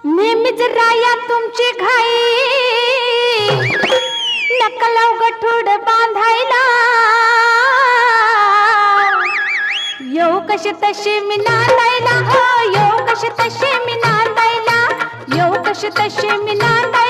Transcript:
नेहमीच राया तुमची घाई नकलव गठुड बांधायला येऊ कशी तशी मी नांदायला हो येऊ कशी तशी मी नांदायला येऊ कशी तशी मी नांदायला